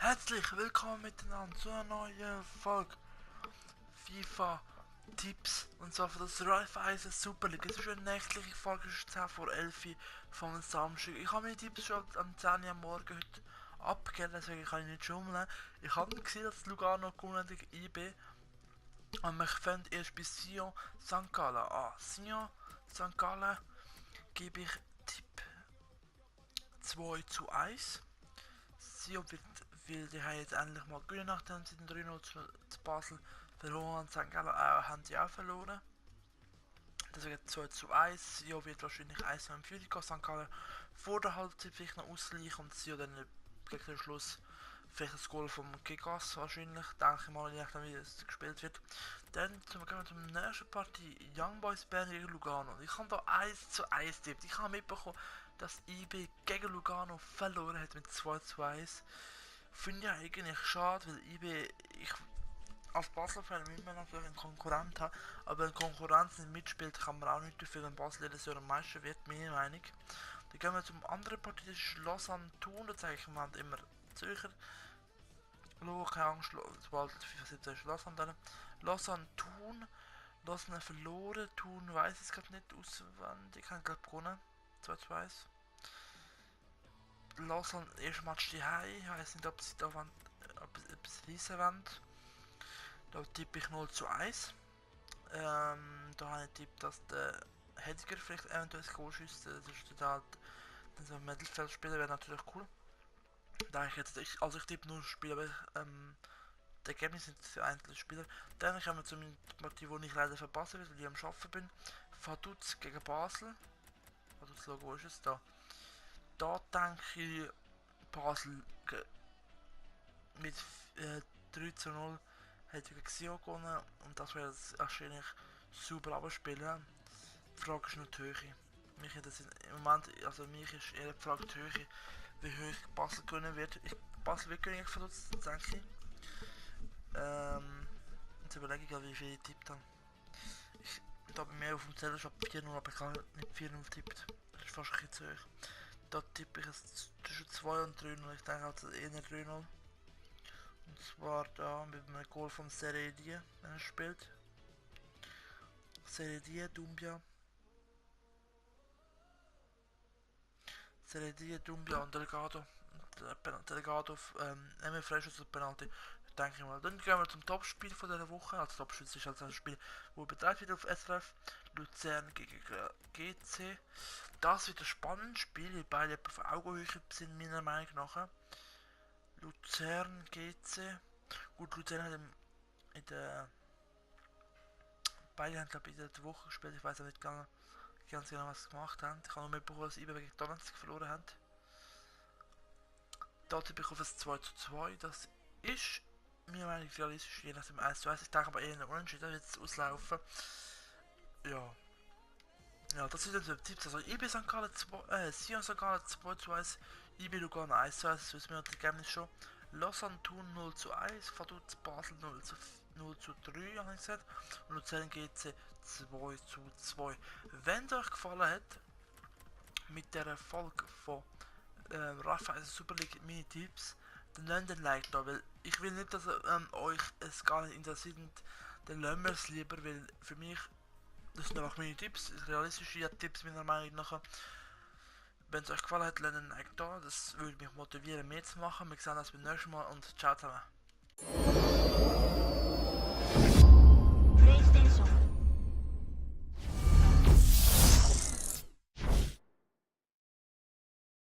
Herzlich willkommen miteinander zu einer neuen Folge FIFA Tipps, und zwar für das Raiffeisen Super League. Es ist eine nächtliche Folge, es ist 10 vor 11 Uhr vom Samstag. Ich habe meine Tipps schon am 10 Uhr am Morgen heute abgegeben, deswegen kann ich nicht schummeln. Ich habe gesehen, dass Lugano gewonnen gegen IB, und ich fände erst bei Sion St. Gallen an. Sion St. Gallen gebe ich Tipp 2:1. Sion will die jetzt endlich mal gewinnen, nachdem sie den 3-0 zu Basel verloren haben. St. Gallen haben sie auch verloren. Deswegen 2:1. Sion wird wahrscheinlich 1 im Führung gehen. St. Gallen vor der Halbzeit vielleicht noch ausgleichen und Sion dann gegen den Schluss vielleicht das Goal vom Gigas wahrscheinlich, denke ich mal, je nachdem wie es gespielt wird. Dann gehen wir zum nächsten Partie, Young Boys Bern gegen Lugano. Ich habe da 1:1 tippt. Ich habe mitbekommen, dass IB gegen Lugano verloren hat mit 2:1. Finde ich eigentlich schade, weil IB, ich als Basel-Fan immer natürlich einen Konkurrent haben, aber wenn Konkurrenz nicht mitspielt, kann man auch nicht dafür, wenn Basel jedes Jahr am meisten wird, meine Meinung. Dann gehen wir zum anderen Partie, das ist Lausanne Thun, da zeige ich mir immer Zürcher. Keine Angst, sobald FIFA 17 ist Lausanne dann. Lausanne Thun, Lausanne verloren, Thun weiß ich es gerade nicht auswendig, haben glaube gewonnen, 2:1. Lausanne, erst Match die Hause, ich weiß nicht, ob sie da wollen, ob es reissen wollen. Da tippe ich 0:1. Da habe ich tippt, dass der Hediger vielleicht eventuell das Goal schießt. Das ist halt, so ein Mittelfeldspieler wäre natürlich cool. Da ich jetzt, also ich tippe nur Spieler, aber die Ergebnisse sind für einzelne Spieler. Dann kommen wir zu meiner Partie, wo ich leider verpassen will, weil ich am Arbeiten bin. Vaduz gegen Basel. Vaduz Logo, wo ist es da? Da denke ich, Basel mit 3:0 hätte gegen Sion gewonnen, und das wäre wahrscheinlich super abspielen. Die Frage ist nur die Höhe. Mich interessiert im Moment, also mich ist eher die Frage die Höhe, wie hoch Basel gewinnen wird. Basel wird gewinnen von uns, denke ich. Jetzt überlege ich gerade, wie viel ich tippt habe. Da bei mir auf dem Zettel schon 4:0, aber ich habe nicht 4:0 tippt. Das ist fast ein bisschen zu hoch. Da tippe ich es zwischen 2 und 3:0. Ich denke also eher 3:0. Und zwar da mit einem Goal von Seredie, wenn er spielt. Seredie, Dumbia. Seredie, Dumbia und Delgado. Delgado, Emil Freischuss und Penalty. Denke ich mal. Dann gehen wir zum Topspiel von dieser Woche. Also Topspiel ist also ein Spiel, wo übertragen wird auf SRF. Luzern gegen GC. Das wird ein spannendes Spiel, weil beide auf Augenhöhe sind meiner Meinung nach. Luzern, GC. Gut, Luzern hat in der... Beide haben glaube ich in der Woche gespielt. Ich weiß auch nicht ganz genau, was sie gemacht haben. Ich habe nur mitbekommen, dass IB gegen Donetsk verloren haben. Da tippe ich auf ein 2:2. Das ist meiner Meinung nach realistisch, je nachdem 1:1. Ich denke aber eher eine Unentschieden wird es auslaufen. Ja. Ja, das sind unsere Tipps. Also IB St. Gallen 2, Sion St. Gallen 2:1, IB Lugano 1:1, das wissen wir das Ergebnis schon. Lausanne Thun 0:1, Vaduz Basel 0:3, habe ich gesagt. Und Luzern GC 2:2. Wenn es euch gefallen hat, mit der Folge von Raiffeisen Super League Mini Tipps, dann lasst ein Like da, weil ich will nicht, dass euch es gar nicht interessiert, dann lassen wir es lieber, weil für mich, das sind einfach meine Tipps, realistische Tipps meiner Meinung nach. Wenn es euch gefallen hat, lasst ein Like da, das würde mich motivieren, mehr zu machen. Wir sehen uns beim nächsten Mal und ciao zusammen.